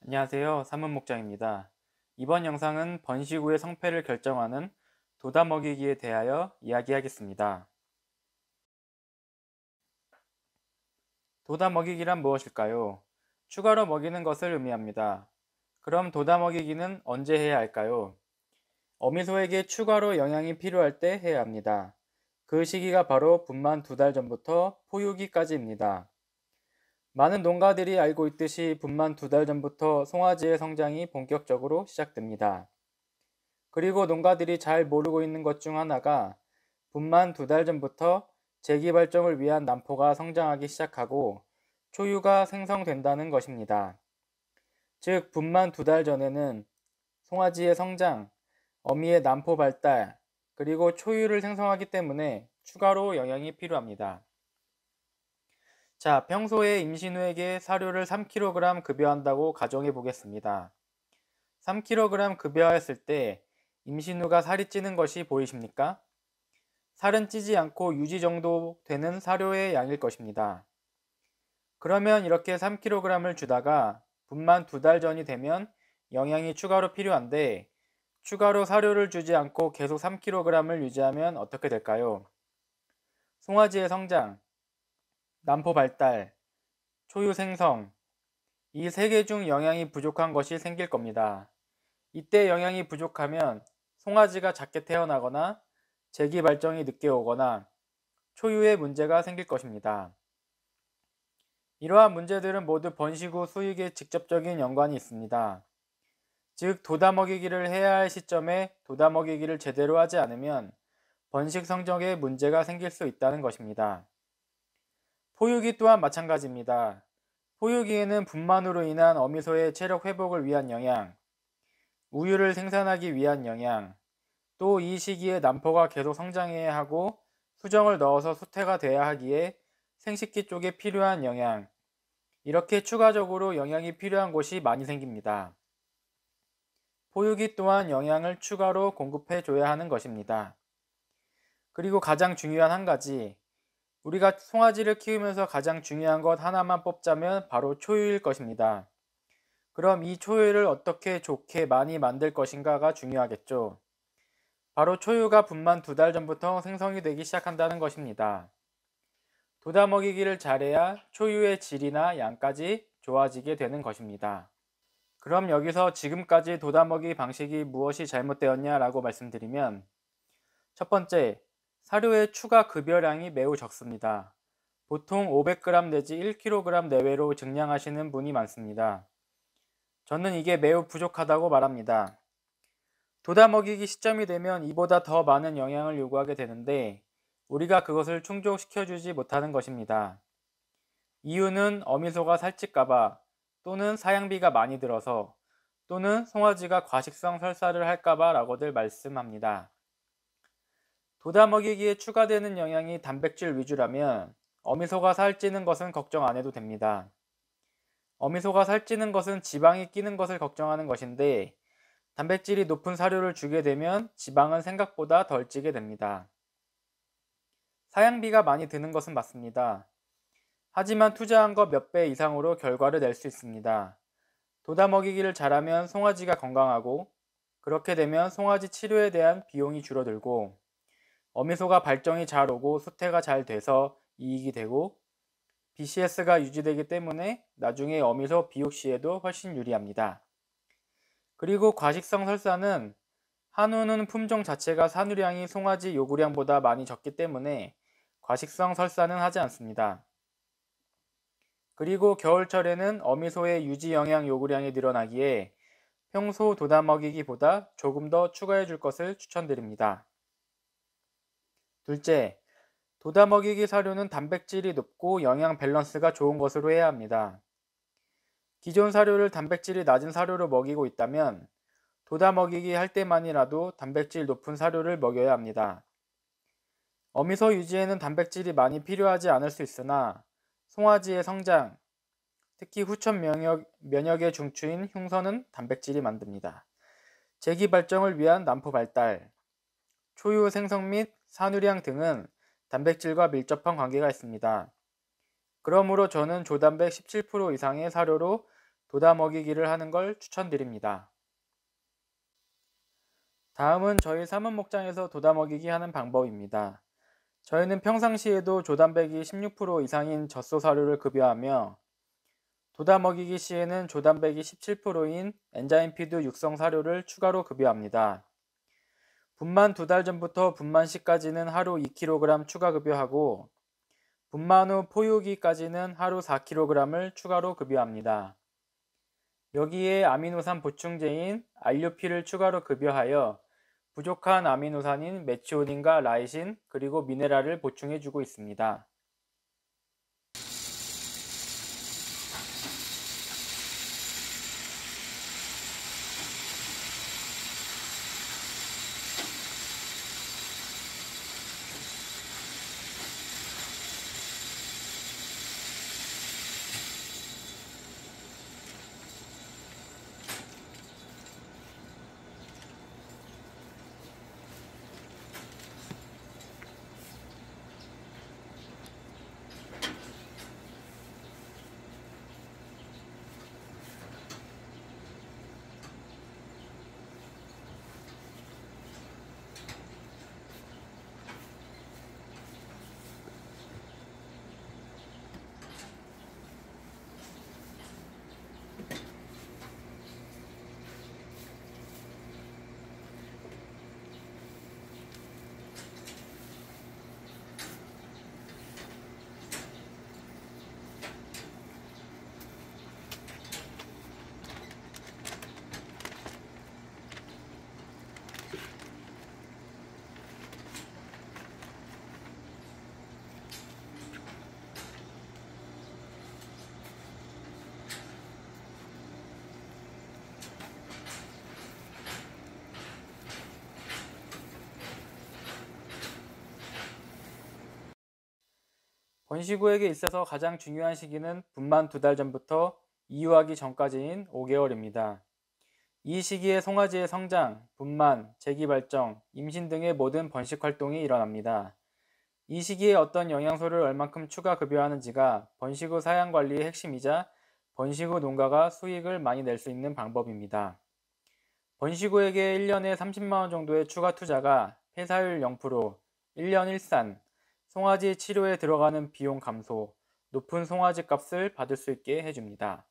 안녕하세요. 산문목장입니다. 이번 영상은 번식 후의 성패를 결정하는 도다 먹이기에 대하여 이야기하겠습니다. 도다 먹이기란 무엇일까요? 추가로 먹이는 것을 의미합니다. 그럼 도다 먹이기는 언제 해야 할까요? 어미소에게 추가로 영양이 필요할 때 해야 합니다. 그 시기가 바로 분만 2달 전부터 포유기까지입니다. 많은 농가들이 알고 있듯이 분만 2달 전부터 송아지의 성장이 본격적으로 시작됩니다. 그리고 농가들이 잘 모르고 있는 것 중 하나가 분만 2달 전부터 재기발정을 위한 남포가 성장하기 시작하고 초유가 생성된다는 것입니다. 즉, 분만 2달 전에는 송아지의 성장, 어미의 남포 발달, 그리고 초유를 생성하기 때문에 추가로 영양이 필요합니다. 자, 평소에 임신 후에게 사료를 3kg 급여한다고 가정해 보겠습니다. 3kg 급여하였을 때 임신 후가 살이 찌는 것이 보이십니까? 살은 찌지 않고 유지 정도 되는 사료의 양일 것입니다. 그러면 이렇게 3kg을 주다가 분만 2달 전이 되면 영양이 추가로 필요한데 추가로 사료를 주지 않고 계속 3kg을 유지하면 어떻게 될까요? 송아지의 성장, 남포 발달, 초유 생성, 이 세 개 중 영양이 부족한 것이 생길 겁니다. 이때 영양이 부족하면 송아지가 작게 태어나거나 재기 발정이 늦게 오거나 초유에 문제가 생길 것입니다. 이러한 문제들은 모두 번식 후 수익에 직접적인 연관이 있습니다. 즉, 도다 먹이기를 해야 할 시점에 도다 먹이기를 제대로 하지 않으면 번식 성적에 문제가 생길 수 있다는 것입니다. 포유기 또한 마찬가지입니다. 포유기에는 분만으로 인한 어미소의 체력 회복을 위한 영양, 우유를 생산하기 위한 영양, 또 이 시기에 남포가 계속 성장해야 하고 수정을 넣어서 수태가 돼야 하기에 생식기 쪽에 필요한 영양, 이렇게 추가적으로 영양이 필요한 곳이 많이 생깁니다. 포유기 또한 영양을 추가로 공급해 줘야 하는 것입니다. 그리고 가장 중요한 한 가지, 우리가 송아지를 키우면서 가장 중요한 것 하나만 뽑자면 바로 초유일 것입니다. 그럼 이 초유를 어떻게 좋게 많이 만들 것인가가 중요하겠죠. 바로 초유가 분만 2달 전부터 생성이 되기 시작한다는 것입니다. 도다 먹이기를 잘해야 초유의 질이나 양까지 좋아지게 되는 것입니다. 그럼 여기서 지금까지 도다 먹이 방식이 무엇이 잘못되었냐라고 말씀드리면, 첫 번째, 사료의 추가 급여량이 매우 적습니다. 보통 500g 내지 1kg 내외로 증량하시는 분이 많습니다. 저는 이게 매우 부족하다고 말합니다. 도다 먹이기 시점이 되면 이보다 더 많은 영양을 요구하게 되는데 우리가 그것을 충족시켜주지 못하는 것입니다. 이유는 어미소가 살찔까봐, 또는 사양비가 많이 들어서, 또는 송아지가 과식성 설사를 할까봐 라고들 말씀합니다. 도다 먹이기에 추가되는 영양이 단백질 위주라면 어미소가 살찌는 것은 걱정 안 해도 됩니다. 어미소가 살찌는 것은 지방이 끼는 것을 걱정하는 것인데 단백질이 높은 사료를 주게 되면 지방은 생각보다 덜 찌게 됩니다. 사양비가 많이 드는 것은 맞습니다. 하지만 투자한 것 몇 배 이상으로 결과를 낼 수 있습니다. 도다 먹이기를 잘하면 송아지가 건강하고, 그렇게 되면 송아지 치료에 대한 비용이 줄어들고 어미소가 발정이 잘 오고 수태가 잘 돼서 이익이 되고 BCS가 유지되기 때문에 나중에 어미소 비육 시에도 훨씬 유리합니다. 그리고 과식성 설사는 한우는 품종 자체가 산유량이 송아지 요구량보다 많이 적기 때문에 과식성 설사는 하지 않습니다. 그리고 겨울철에는 어미소의 유지 영양 요구량이 늘어나기에 평소 도다 먹이기보다 조금 더 추가해 줄 것을 추천드립니다. 둘째, 도다 먹이기 사료는 단백질이 높고 영양 밸런스가 좋은 것으로 해야 합니다. 기존 사료를 단백질이 낮은 사료로 먹이고 있다면 도다 먹이기 할 때만이라도 단백질 높은 사료를 먹여야 합니다. 어미소 유지에는 단백질이 많이 필요하지 않을 수 있으나 송아지의 성장, 특히 후천 면역의 중추인 흉선은 단백질이 만듭니다. 재기 발정을 위한 남포 발달, 초유 생성 및 산유량 등은 단백질과 밀접한 관계가 있습니다. 그러므로 저는 조단백 17% 이상의 사료로 도다 먹이기를 하는 걸 추천드립니다. 다음은 저희 사문 목장에서 도다 먹이기 하는 방법입니다. 저희는 평상시에도 조단백이 16% 이상인 젖소 사료를 급여하며 도다 먹이기 시에는 조단백이 17%인 엔자임 피드 육성 사료를 추가로 급여합니다. 분만 2달 전부터 분만 시까지는 하루 2kg 추가 급여하고 분만 후 포유기까지는 하루 4kg을 추가로 급여합니다. 여기에 아미노산 보충제인 알료피를 추가로 급여하여 부족한 아미노산인 메치오닌과 라이신 그리고 미네랄을 보충해주고 있습니다. 번식후에게 있어서 가장 중요한 시기는 분만 2달 전부터 이유하기 전까지인 5개월입니다. 이 시기에 송아지의 성장, 분만, 재기발정, 임신 등의 모든 번식 활동이 일어납니다. 이 시기에 어떤 영양소를 얼만큼 추가 급여하는지가 번식 후 사양 관리의 핵심이자 번식 후 농가가 수익을 많이 낼 수 있는 방법입니다. 번식 후에게 1년에 30만 원 정도의 추가 투자가 폐사율 0%, 1년 일산, 송아지 치료에 들어가는 비용 감소, 높은 송아지 값을 받을 수 있게 해줍니다.